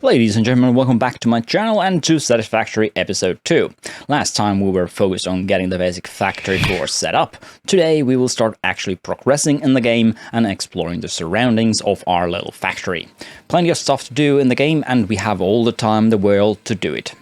Ladies and gentlemen, welcome back to my channel and to Satisfactory Episode 2. Last time we were focused on getting the basic factory floor set up. Today we will start actually progressing in the game and exploring the surroundings of our little factory. Plenty of stuff to do in the game and we have all the time in the world to do it.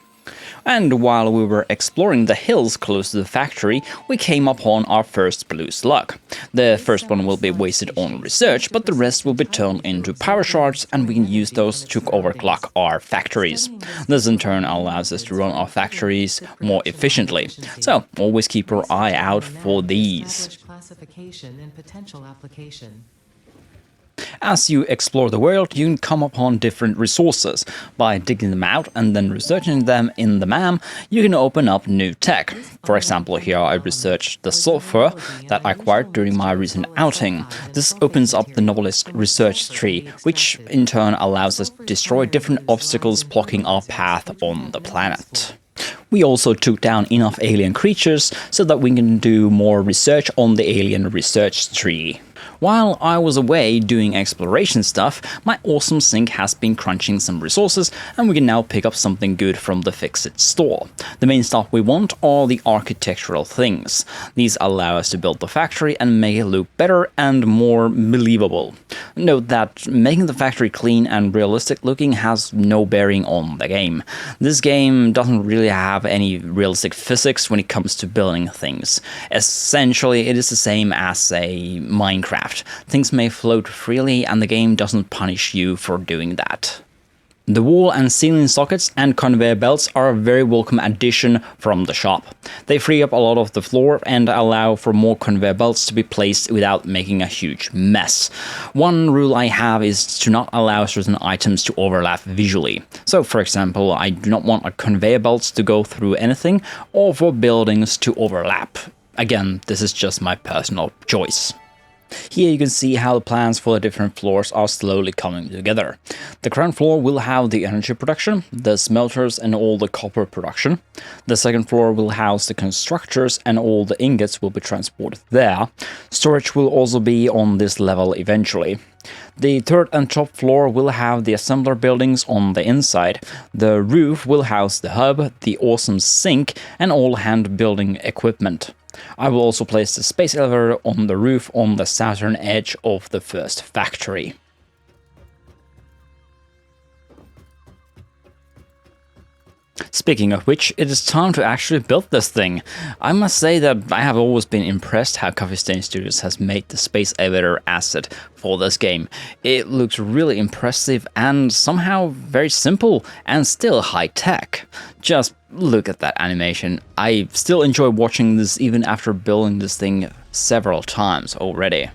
And while we were exploring the hills close to the factory, we came upon our first blue slug. The first one will be wasted on research, but the rest will be turned into power shards and we can use those to overclock our factories. This in turn allows us to run our factories more efficiently. So always keep your eye out for these. As you explore the world, you can come upon different resources. By digging them out and then researching them in the MAM, you can open up new tech. For example, here I researched the sulfur that I acquired during my recent outing. This opens up the novelist research tree, which in turn allows us to destroy different obstacles blocking our path on the planet. We also took down enough alien creatures so that we can do more research on the alien research tree. While I was away doing exploration stuff, my awesome sink has been crunching some resources and we can now pick up something good from the Fix-It store. The main stuff we want are the architectural things. These allow us to build the factory and make it look better and more believable. Note that making the factory clean and realistic looking has no bearing on the game. This game doesn't really have any realistic physics when it comes to building things. Essentially, it is the same as, say, Minecraft. Things may float freely and the game doesn't punish you for doing that. The wall and ceiling sockets and conveyor belts are a very welcome addition from the shop. They free up a lot of the floor and allow for more conveyor belts to be placed without making a huge mess. One rule I have is to not allow certain items to overlap visually. So for example, I do not want a conveyor belts to go through anything or for buildings to overlap. Again, this is just my personal choice. Here you can see how the plans for the different floors are slowly coming together. The ground floor will have the energy production, the smelters and all the copper production. The second floor will house the constructors and all the ingots will be transported there. Storage will also be on this level eventually. The third and top floor will have the assembler buildings on the inside. The roof will house the hub, the awesome sink and all hand building equipment. I will also place the space elevator on the roof on the southern edge of the first factory. Speaking of which, it is time to actually build this thing. I must say that I have always been impressed how Coffee Stain Studios has made the space elevator asset for this game. It looks really impressive and somehow very simple and still high-tech. Just look at that animation. I still enjoy watching this even after building this thing several times already.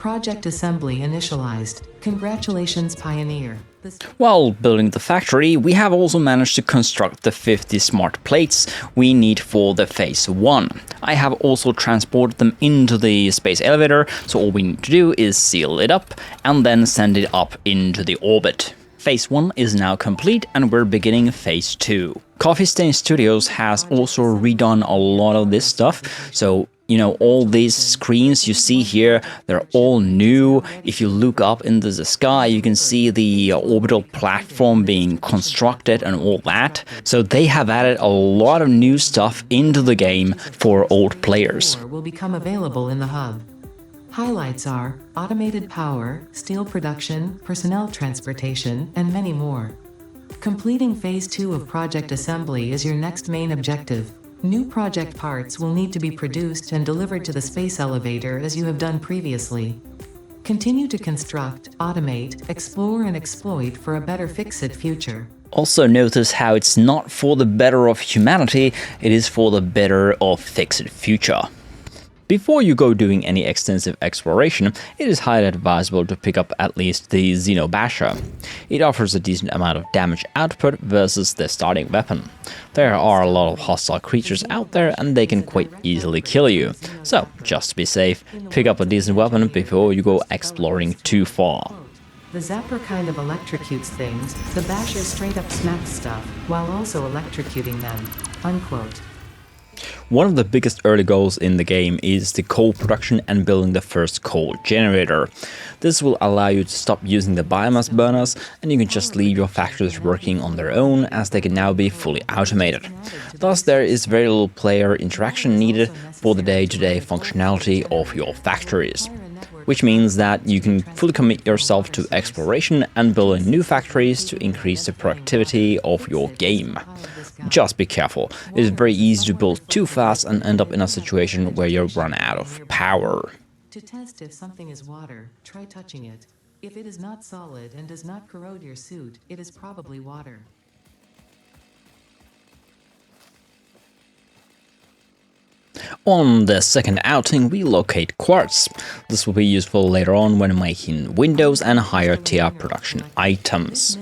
Project assembly initialized. Congratulations, Pioneer. While building the factory, we have also managed to construct the 50 smart plates we need for the phase 1. I have also transported them into the space elevator, so all we need to do is seal it up and then send it up into the orbit. Phase 1 is now complete and we're beginning phase 2. Coffee Stain Studios has also redone a lot of this stuff, so you know, all these screens you see here, they're all new. If you look up into the sky, you can see the orbital platform being constructed and all that. So they have added a lot of new stuff into the game for old players. Will become available in the hub. Highlights are automated power, steel production, personnel transportation, and many more. Completing phase 2 of project assembly is your next main objective. New project parts will need to be produced and delivered to the space elevator as you have done previously. Continue to construct, automate, explore and exploit for a better Fix-It future. Also notice how it's not for the better of humanity, it is for the better of fixed future. Before you go doing any extensive exploration, it is highly advisable to pick up at least the Xenobasher. It offers a decent amount of damage output versus the starting weapon. There are a lot of hostile creatures out there and they can quite easily kill you, so just to be safe, pick up a decent weapon before you go exploring too far. The zapper kind of electrocutes things, the basher straight up smacks stuff, while also electrocuting them. Unquote. One of the biggest early goals in the game is the coal production and building the first coal generator. This will allow you to stop using the biomass burners and you can just leave your factories working on their own as they can now be fully automated. Thus there is very little player interaction needed for the day-to-day functionality of your factories. Which means that you can fully commit yourself to exploration and building new factories to increase the productivity of your game. Just be careful, it is very easy to build too fast and end up in a situation where you run out of power. To test if something is water, try touching it. If it is not solid and does not corrode your suit, it is probably water. On the second outing, we locate quartz. This will be useful later on when making windows and higher tier production items.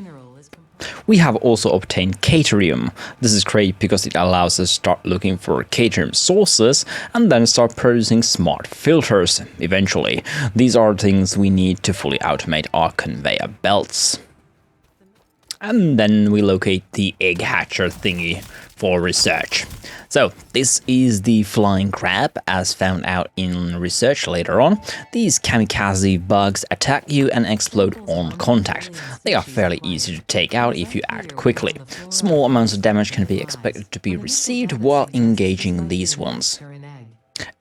We have also obtained Caterium. This is great because it allows us to start looking for Caterium sources and then start producing smart filters eventually. These are things we need to fully automate our conveyor belts. And then we locate the egg hatcher thingy for research. So this is the flying crab as found out in research later on. These kamikaze bugs attack you and explode on contact. They are fairly easy to take out if you act quickly. Small amounts of damage can be expected to be received while engaging these ones.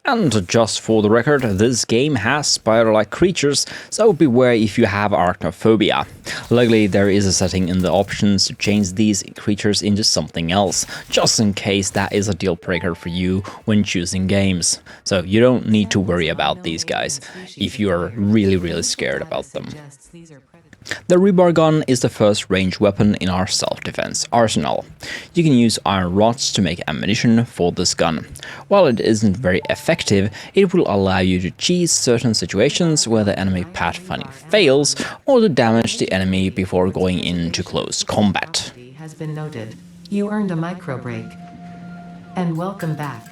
And just for the record, this game has spider-like creatures, so beware if you have arachnophobia. Luckily, there is a setting in the options to change these creatures into something else, just in case that is a deal breaker for you when choosing games. So you don't need to worry about these guys if you are really scared about them. The rebar gun is the first ranged weapon in our self-defense arsenal. You can use iron rods to make ammunition for this gun. While it isn't very effective, it will allow you to cheese certain situations where the enemy pathfinding fails or to damage the enemy before going into close combat. Has been noted. You earned a micro break. And welcome back.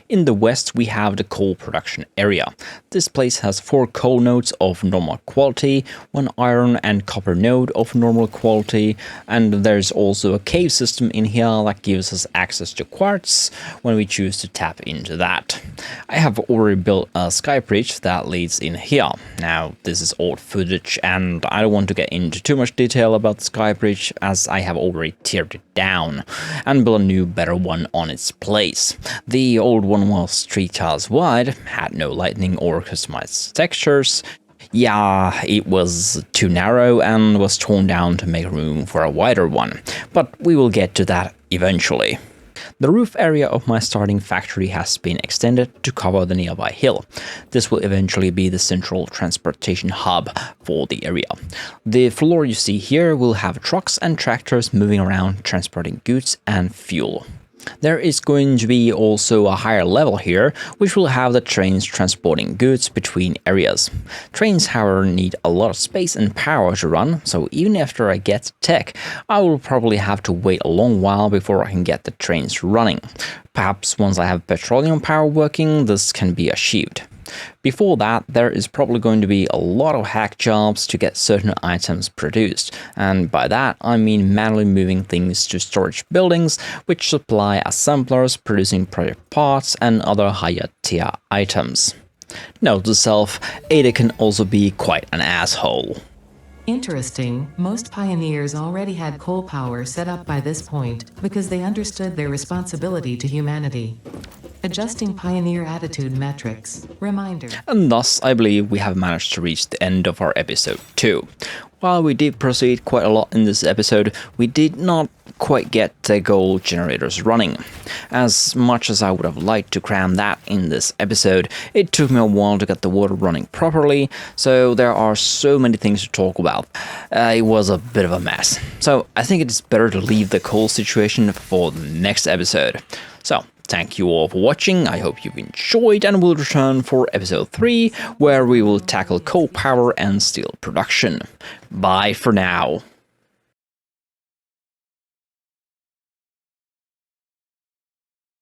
In the west, we have the coal production area. This place has 4 coal nodes of normal quality, 1 iron and copper node of normal quality, and there's also a cave system in here that gives us access to quartz when we choose to tap into that. I have already built a skybridge that leads in here. Now, this is old footage and I don't want to get into too much detail about the skybridge as I have already teared it down and built a new, better one on its place. The old one was 3 tiles wide, had no lighting or customized textures. Yeah, it was too narrow and was torn down to make room for a wider one, but we will get to that eventually. The roof area of my starting factory has been extended to cover the nearby hill. This will eventually be the central transportation hub for the area. The floor you see here will have trucks and tractors moving around transporting goods and fuel. There is going to be also a higher level here, which will have the trains transporting goods between areas. Trains, however, need a lot of space and power to run, so even after I get tech, I will probably have to wait a long while before I can get the trains running. Perhaps once I have petroleum power working, this can be achieved. Before that, there is probably going to be a lot of hack jobs to get certain items produced, and by that I mean manually moving things to storage buildings which supply assemblers producing project parts and other higher tier items. Note to self, Ada can also be quite an asshole. Interesting, most pioneers already had coal power set up by this point because they understood their responsibility to humanity. Adjusting pioneer attitude metrics. Reminder. And thus, I believe we have managed to reach the end of our episode 2. While we did proceed quite a lot in this episode, we did not quite get the gold generators running. As much as I would have liked to cram that in this episode, it took me a while to get the water running properly, so there are so many things to talk about. It was a bit of a mess. So I think it is better to leave the coal situation for the next episode. So, thank you all for watching, I hope you've enjoyed, and we'll return for episode 3, where we will tackle coal power and steel production. Bye for now.